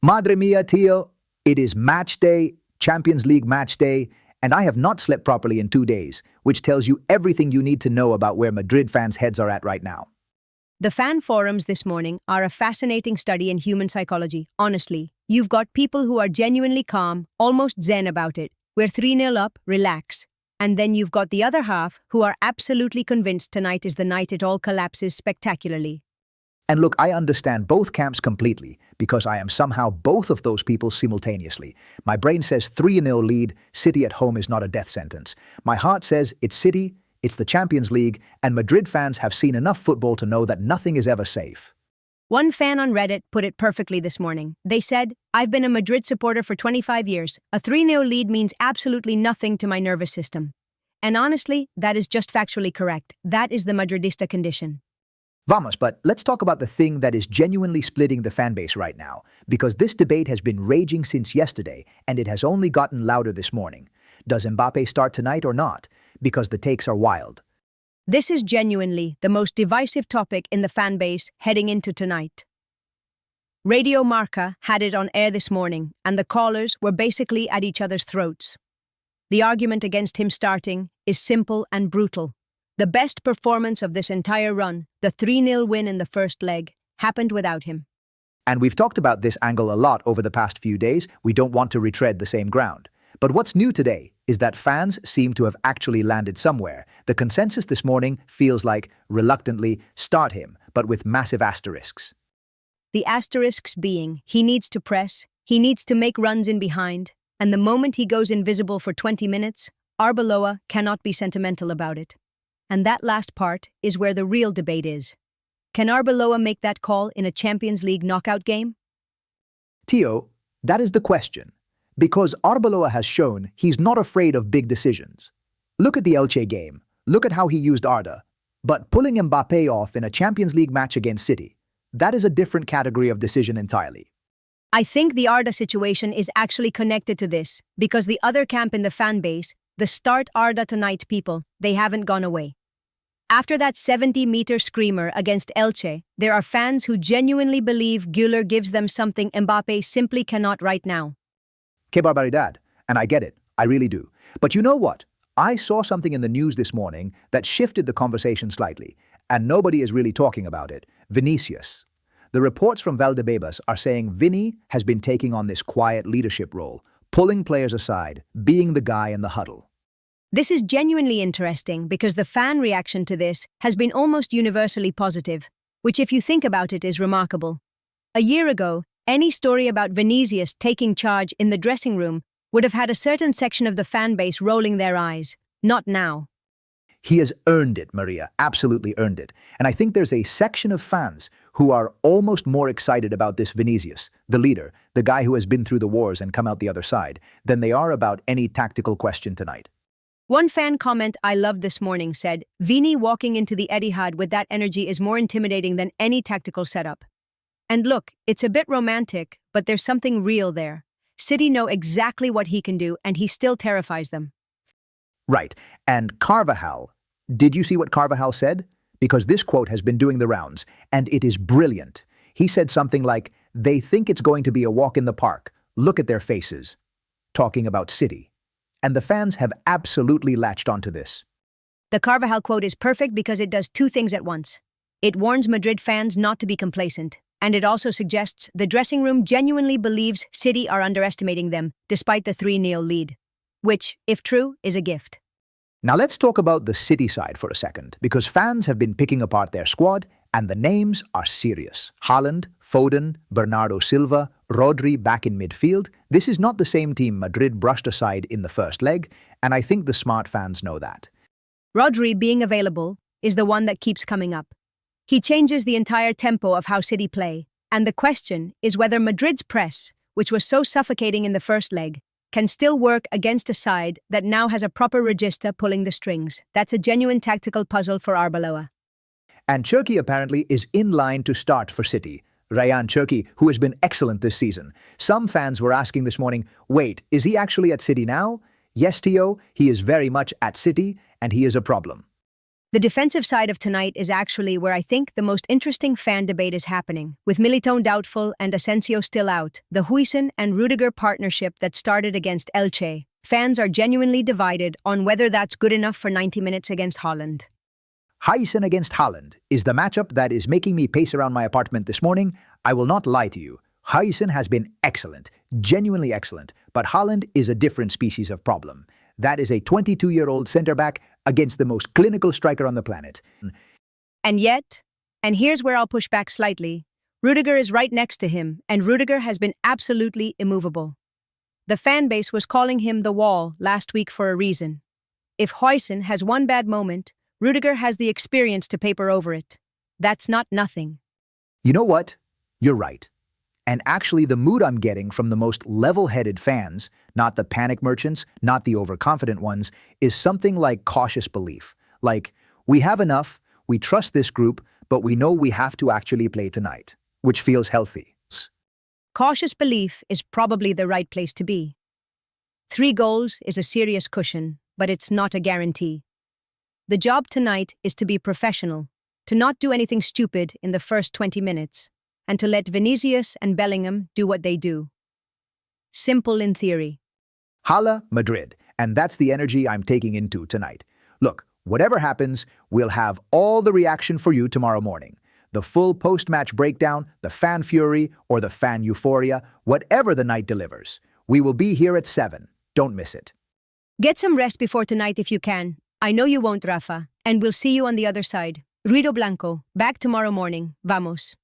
Madre mia, Tio, it is match day, Champions League match day, and I have not slept properly in 2 days, which tells you everything you need to know about where Madrid fans' heads are at right now. The fan forums this morning are a fascinating study in human psychology. Honestly, you've got people who are genuinely calm, almost zen about it. We're 3-0 up, relax. And then you've got the other half who are absolutely convinced tonight is the night it all collapses spectacularly. And look, I understand both camps completely because I am somehow both of those people simultaneously. My brain says 3-0 lead, City at home is not a death sentence. My heart says it's City, it's the Champions League, and Madrid fans have seen enough football to know that nothing is ever safe. One fan on Reddit put it perfectly this morning. They said, "I've been a Madrid supporter for 25 years. A 3-0 lead means absolutely nothing to my nervous system." And honestly, that is just factually correct. That is the Madridista condition. Vamos, but let's talk about the thing that is genuinely splitting the fan base right now, because this debate has been raging since yesterday, and it has only gotten louder this morning. Does Mbappé start tonight or not? Because the takes are wild. This is genuinely the most divisive topic in the fan base heading into tonight. Radio Marca had it on air this morning, and the callers were basically at each other's throats. The argument against him starting is simple and brutal. The best performance of this entire run, the 3-0 win in the first leg, happened without him. And we've talked about this angle a lot over the past few days. We don't want to retread the same ground. But what's new today is that fans seem to have actually landed somewhere. The consensus this morning feels like, reluctantly, start him, but with massive asterisks. The asterisks being, he needs to press, he needs to make runs in behind, and the moment he goes invisible for 20 minutes, Arbeloa cannot be sentimental about it. And that last part is where the real debate is. Can Arbeloa make that call in a Champions League knockout game? Tio, that is the question. Because Arbeloa has shown he's not afraid of big decisions. Look at the Elche game. Look at how he used Arda. But pulling Mbappé off in a Champions League match against City, that is a different category of decision entirely. I think the Arda situation is actually connected to this, because the other camp in the fan base, the start Arda tonight people, they haven't gone away. After that 70-meter screamer against Elche, there are fans who genuinely believe Güler gives them something Mbappé simply cannot right now. Que barbaridad. And I get it. I really do. But you know what? I saw something in the news this morning that shifted the conversation slightly, and nobody is really talking about it. Vinícius. The reports from Valdebebas are saying Vini has been taking on this quiet leadership role, pulling players aside, being the guy in the huddle. This is genuinely interesting because the fan reaction to this has been almost universally positive, which if you think about it is remarkable. A year ago, any story about Vinícius taking charge in the dressing room would have had a certain section of the fan base rolling their eyes. Not now. He has earned it, Maria, absolutely earned it. And I think there's a section of fans who are almost more excited about this Vinícius, the leader, the guy who has been through the wars and come out the other side, than they are about any tactical question tonight. One fan comment I loved this morning said, "Vini walking into the Etihad with that energy is more intimidating than any tactical setup." And look, it's a bit romantic, but there's something real there. City know exactly what he can do, and he still terrifies them. Right. And Carvajal, did you see what Carvajal said? Because this quote has been doing the rounds, and it is brilliant. He said something like, "They think it's going to be a walk in the park. Look at their faces." Talking about City. And the fans have absolutely latched onto this. The Carvajal quote is perfect because it does two things at once. It warns Madrid fans not to be complacent, and it also suggests the dressing room genuinely believes City are underestimating them, despite the 3-0 lead. Which, if true, is a gift. Now let's talk about the City side for a second, because fans have been picking apart their squad, and the names are serious. Haaland, Foden, Bernardo Silva, Rodri back in midfield. This is not the same team Madrid brushed aside in the first leg, and I think the smart fans know that. Rodri being available is the one that keeps coming up. He changes the entire tempo of how City play, and the question is whether Madrid's press, which was so suffocating in the first leg, can still work against a side that now has a proper regista pulling the strings. That's a genuine tactical puzzle for Arbeloa. And Cherki apparently is in line to start for City. Ryan Cherki, who has been excellent this season. Some fans were asking this morning, wait, is he actually at City now? Yes, Tio, he is very much at City, and he is a problem. The defensive side of tonight is actually where I think the most interesting fan debate is happening. With Militão doubtful and Asensio still out, the Huijsen and Rudiger partnership that started against Elche, fans are genuinely divided on whether that's good enough for 90 minutes against Holland. Huijsen against Haaland is the matchup that is making me pace around my apartment this morning. I will not lie to you. Huijsen has been excellent, genuinely excellent, but Haaland is a different species of problem. That is a 22-year-old centre-back against the most clinical striker on the planet. And yet, and here's where I'll push back slightly, Rudiger is right next to him, and Rudiger has been absolutely immovable. The fan base was calling him the wall last week for a reason. If Huijsen has one bad moment, Rudiger has the experience to paper over it. That's not nothing. You know what? You're right. And actually, the mood I'm getting from the most level-headed fans, not the panic merchants, not the overconfident ones, is something like cautious belief. Like, we have enough, we trust this group, but we know we have to actually play tonight, which feels healthy. Cautious belief is probably the right place to be. 3 goals is a serious cushion, but it's not a guarantee. The job tonight is to be professional, to not do anything stupid in the first 20 minutes, and to let Vinícius and Bellingham do what they do. Simple in theory. Hala, Madrid, and that's the energy I'm taking into tonight. Look, whatever happens, we'll have all the reaction for you tomorrow morning. The full post-match breakdown, the fan fury, or the fan euphoria, whatever the night delivers. We will be here at 7. Don't miss it. Get some rest before tonight if you can. I know you won't, Rafa, and we'll see you on the other side. Ruido Blanco, back tomorrow morning. Vamos.